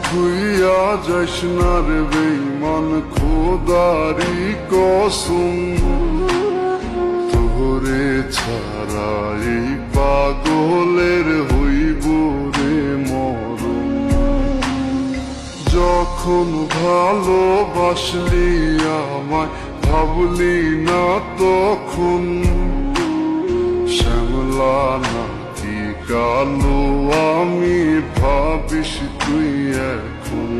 ভুইয়া যাস না রে বেঈমান খোদারি কসম, তোরে ছাড়া এই পাগলের হইব রে মরণ। যখন ভালোবাসলি আমায় ভাবলি না তখন, শ্যামলা নাকি কালো আমি ভাবিস তুই এখন।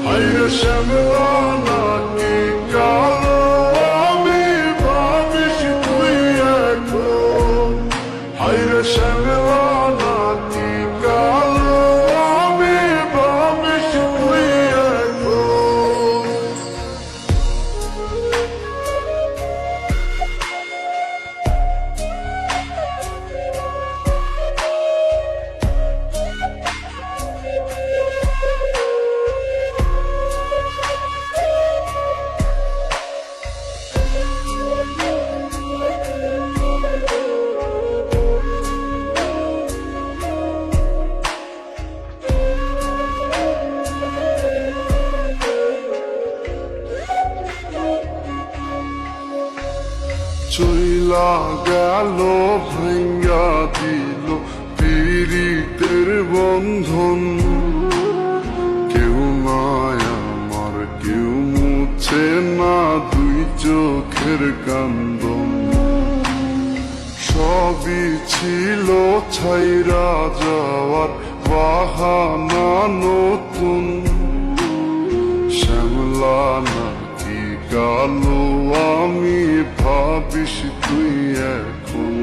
হায়রে শ্যামলা নাকি কালো আমি ভাবিস তুই এখন। হায়রে শ্যামলা নাকি কালো আমি ভাবিস তুই এখন। চইলা গেল ভাঙ্গা দিল পীড়িতের বন্ধন, কেউ নাই আমার কেউ মুছে না দুই চোখের কান্দন। সবই ছিল ছাইরা যাওয়ার বাহানা নতুন, শ্যামলা নাকি কালো আমি ভাবিস তুই এখন।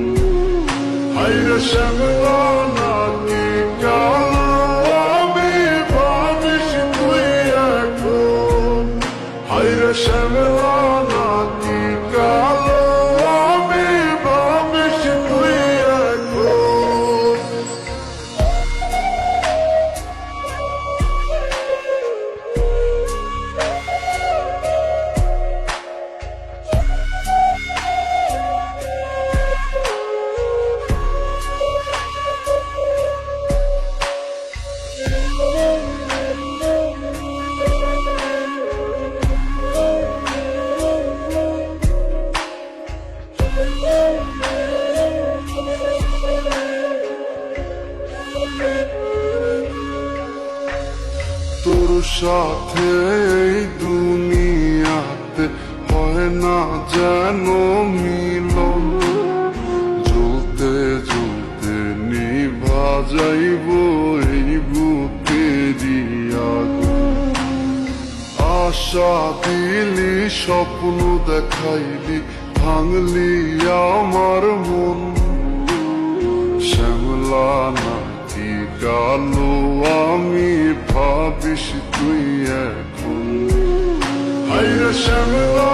হায়রে শ্যামলা নাকি কালো আমি ভাবিস তুই এখন। হায়রে শ্যামলা নাকি কালো আমি ভাবিস তুই এখন। তোর সাথে এই দুনিয়াতে হয় না যেন মিলন, জ্বলতে জ্বলতে নিভা যাইব এই বুকেরই আগুন। আশা দিলি স্বপ্ন দেখাইলি ভাঙলি আমার মন, শ্যামলা নাকি কালো আমি ভাবিস তুই এখন। হায়রে শ্যামলা